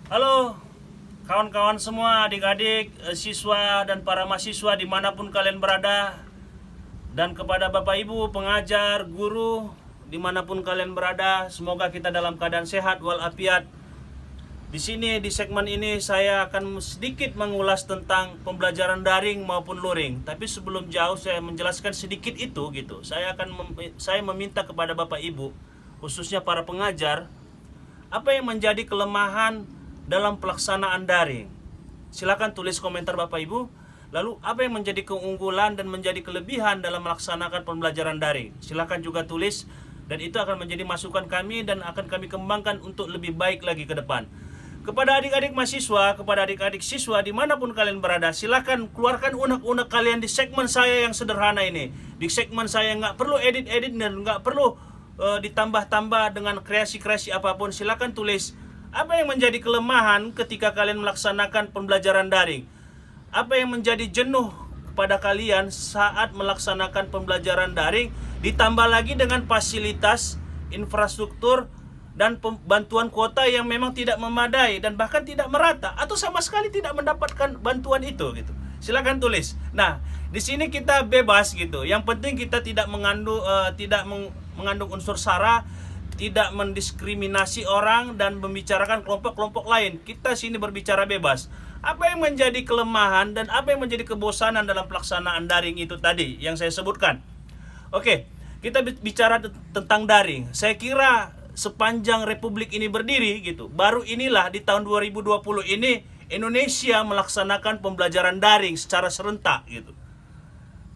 Halo kawan-kawan semua, adik-adik, siswa dan para mahasiswa dimanapun kalian berada. Dan kepada Bapak Ibu, pengajar, guru, dimanapun kalian berada, semoga kita dalam keadaan sehat walafiat. Di sini, di segmen ini saya akan sedikit mengulas tentang pembelajaran daring maupun luring. Tapi sebelum jauh saya menjelaskan sedikit itu gitu. Saya meminta kepada Bapak Ibu, khususnya para pengajar, apa yang menjadi kelemahan dalam pelaksanaan daring? Silakan tulis komentar Bapak Ibu. Lalu apa yang menjadi keunggulan dan menjadi kelebihan dalam melaksanakan pembelajaran daring? Silakan juga tulis, dan itu akan menjadi masukan kami dan akan kami kembangkan untuk lebih baik lagi ke depan. Kepada adik-adik mahasiswa, kepada adik-adik siswa dimanapun kalian berada, silakan keluarkan unek-unek kalian di segmen saya yang sederhana ini. Di segmen saya nggak perlu edit-edit dan nggak perlu ditambah-tambah dengan kreasi-kreasi apapun. Silakan tulis apa yang menjadi kelemahan ketika kalian melaksanakan pembelajaran daring. Apa yang menjadi jenuh kepada kalian saat melaksanakan pembelajaran daring, ditambah lagi dengan fasilitas, infrastruktur, dan bantuan kuota yang memang tidak memadai dan bahkan tidak merata atau sama sekali tidak mendapatkan bantuan itu gitu. Silakan tulis. Nah, di sini kita bebas gitu. Yang penting kita tidak mengandung unsur sara, tidak mendiskriminasi orang dan membicarakan kelompok-kelompok lain. Kita sini berbicara bebas. Apa yang menjadi kelemahan dan apa yang menjadi kebosanan dalam pelaksanaan daring itu tadi yang saya sebutkan. Oke, kita bicara tentang daring. Saya kira sepanjang Republik ini berdiri gitu, baru inilah di tahun 2020 ini Indonesia melaksanakan pembelajaran daring secara serentak gitu.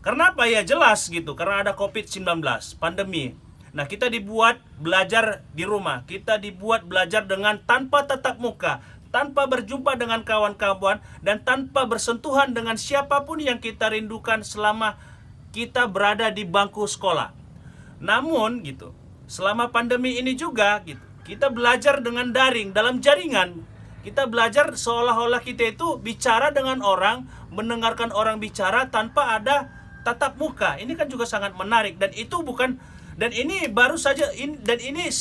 Karena apa ya? Jelas gitu, karena ada COVID-19, pandemi. Nah, kita dibuat belajar di rumah, kita dibuat belajar dengan tanpa tatap muka, tanpa berjumpa dengan kawan-kawan, dan tanpa bersentuhan dengan siapapun yang kita rindukan selama kita berada di bangku sekolah. Namun gitu, selama pandemi ini juga gitu, kita belajar dengan daring, dalam jaringan. Kita belajar seolah-olah kita itu bicara dengan orang, mendengarkan orang bicara tanpa ada tatap muka. Ini kan juga sangat menarik, dan itu bukan, dan ini baru saja ini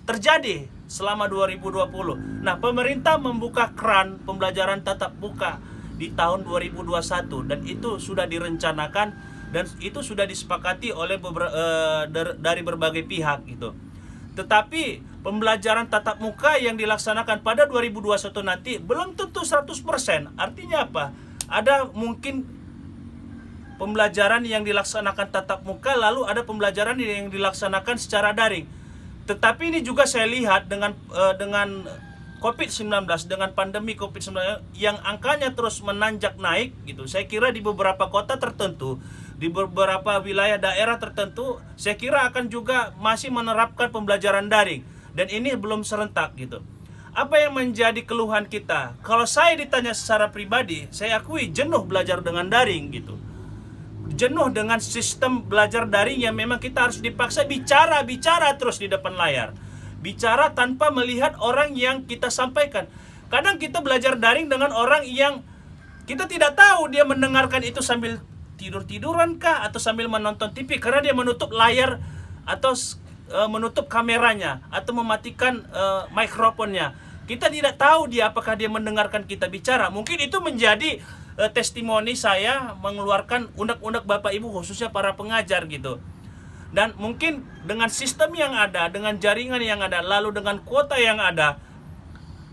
terjadi selama 2020. Nah, pemerintah membuka keran pembelajaran tatap muka di tahun 2021 dan itu sudah direncanakan dan itu sudah disepakati oleh dari berbagai pihak gitu. Tetapi pembelajaran tatap muka yang dilaksanakan pada 2021 nanti belum tentu 100%. Artinya apa? Ada mungkin pembelajaran yang dilaksanakan tatap muka, lalu ada pembelajaran yang dilaksanakan secara daring. Tetapi ini juga saya lihat dengan COVID-19, dengan pandemi COVID-19 yang angkanya terus menanjak naik gitu. Saya kira di beberapa kota tertentu, di beberapa wilayah daerah tertentu, saya kira akan juga masih menerapkan pembelajaran daring, dan ini belum serentak gitu. Apa yang menjadi keluhan kita? Kalau saya ditanya secara pribadi, saya akui jenuh belajar dengan daring gitu. Jenuh dengan sistem belajar daring yang memang kita harus dipaksa bicara terus di depan layar. Bicara tanpa melihat orang yang kita sampaikan. Kadang kita belajar daring dengan orang yang kita tidak tahu dia mendengarkan itu sambil tidur-tiduran kah atau sambil menonton TV karena dia menutup layar atau menutup kameranya atau mematikan mikrofonnya. Kita tidak tahu dia apakah dia mendengarkan kita bicara. Mungkin itu menjadi testimoni saya mengeluarkan unek-unek Bapak Ibu, khususnya para pengajar gitu. Dan mungkin dengan sistem yang ada, dengan jaringan yang ada, lalu dengan kuota yang ada,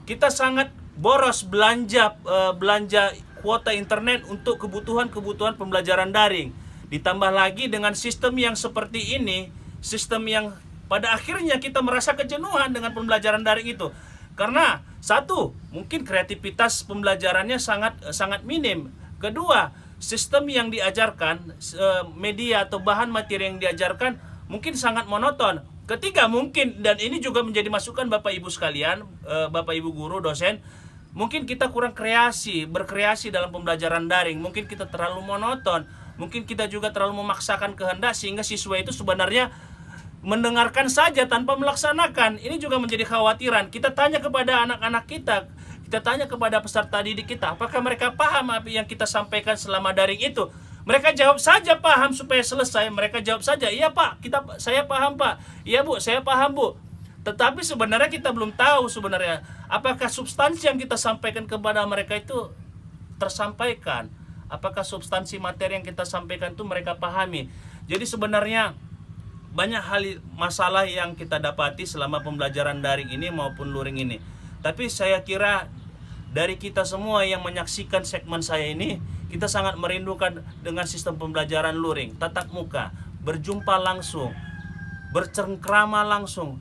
kita sangat boros belanja kuota internet untuk kebutuhan pembelajaran daring. Ditambah lagi dengan sistem yang seperti ini, sistem yang pada akhirnya kita merasa kejenuhan dengan pembelajaran daring itu. Karena satu, mungkin kreativitas pembelajarannya sangat minim. Kedua, sistem yang diajarkan, media atau bahan materi yang diajarkan mungkin sangat monoton. Ketiga, mungkin, dan ini juga menjadi masukan Bapak Ibu sekalian, Bapak Ibu guru, dosen, mungkin kita kurang berkreasi dalam pembelajaran daring. Mungkin kita terlalu monoton, mungkin kita juga terlalu memaksakan kehendak sehingga siswa itu sebenarnya mendengarkan saja tanpa melaksanakan. Ini juga menjadi khawatiran. Kita tanya kepada anak-anak kita tanya kepada peserta didik kita, apakah mereka paham apa yang kita sampaikan selama daring itu? Mereka jawab saja paham supaya selesai. Mereka jawab saja, iya Pak, saya paham Pak. Iya Bu, saya paham Bu. Tetapi sebenarnya kita belum tahu sebenarnya Apakah substansi yang kita sampaikan kepada mereka itu tersampaikan? Apakah substansi materi yang kita sampaikan itu mereka pahami? Jadi sebenarnya banyak hal masalah yang kita dapati selama pembelajaran daring ini maupun luring ini. Tapi saya kira dari kita semua yang menyaksikan segmen saya ini, kita sangat merindukan dengan sistem pembelajaran luring, tatap muka, berjumpa langsung, bercengkrama langsung,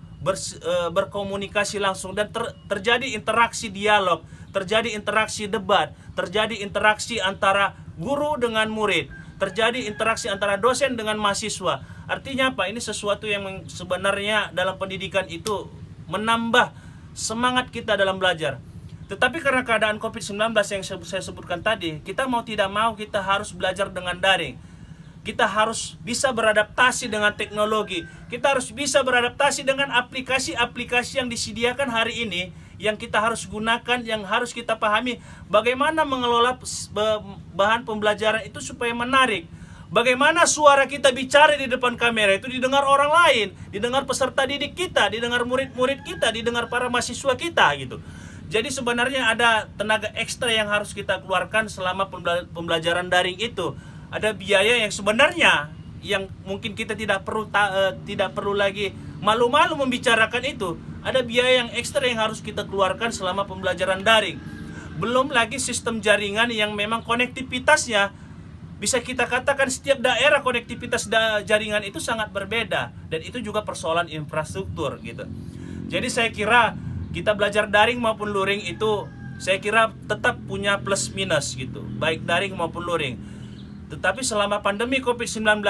berkomunikasi langsung, dan terjadi interaksi dialog, terjadi interaksi debat, terjadi interaksi antara guru dengan murid, terjadi interaksi antara dosen dengan mahasiswa. Artinya apa? Ini sesuatu yang sebenarnya dalam pendidikan itu menambah semangat kita dalam belajar. Tetapi karena keadaan COVID-19 yang saya sebutkan tadi, kita mau tidak mau kita harus belajar dengan daring. Kita harus bisa beradaptasi dengan teknologi. Kita harus bisa beradaptasi dengan aplikasi-aplikasi yang disediakan hari ini, yang kita harus gunakan, yang harus kita pahami bagaimana mengelola bahan pembelajaran itu supaya menarik. Bagaimana suara kita bicara di depan kamera itu didengar orang lain, didengar peserta didik kita, didengar murid-murid kita, didengar para mahasiswa kita gitu. Jadi sebenarnya ada tenaga ekstra yang harus kita keluarkan selama pembelajaran daring itu. Ada biaya yang sebenarnya yang mungkin kita tidak perlu lagi malu-malu membicarakan itu. Ada biaya yang ekstra yang harus kita keluarkan selama pembelajaran daring. Belum lagi sistem jaringan yang memang konektivitasnya bisa kita katakan setiap daerah konektivitas jaringan itu sangat berbeda, dan itu juga persoalan infrastruktur gitu. Jadi saya kira kita belajar daring maupun luring itu saya kira tetap punya plus minus gitu, baik daring maupun luring. Tetapi selama pandemi COVID-19,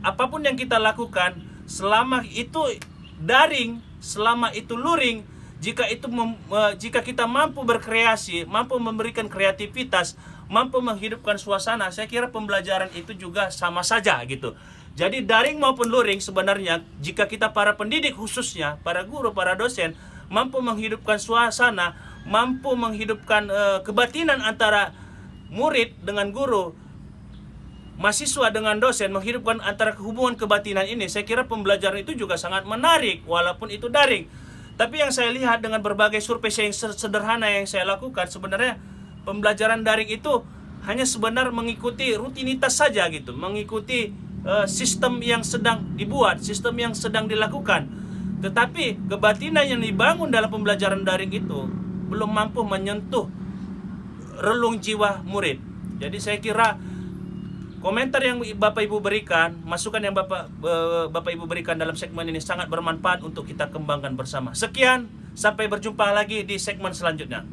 apapun yang kita lakukan, selama itu daring, selama itu luring, jika kita mampu berkreasi, mampu memberikan kreativitas, mampu menghidupkan suasana, saya kira pembelajaran itu juga sama saja gitu. Jadi daring maupun luring sebenarnya, jika kita para pendidik khususnya, para guru, para dosen, mampu menghidupkan suasana, mampu menghidupkan kebatinan antara murid dengan guru, mahasiswa dengan dosen, menghidupkan antara hubungan kebatinan ini, saya kira pembelajaran itu juga sangat menarik walaupun itu daring. Tapi yang saya lihat dengan berbagai survei yang sederhana yang saya lakukan, sebenarnya pembelajaran daring itu hanya sebenarnya mengikuti rutinitas saja gitu, mengikuti sistem yang sedang dibuat, sistem yang sedang dilakukan. Tetapi kebatinan yang dibangun dalam pembelajaran daring itu belum mampu menyentuh relung jiwa murid. Jadi saya kira komentar yang Bapak Ibu berikan, masukan yang Bapak Ibu berikan dalam segmen ini sangat bermanfaat untuk kita kembangkan bersama. Sekian, sampai berjumpa lagi di segmen selanjutnya.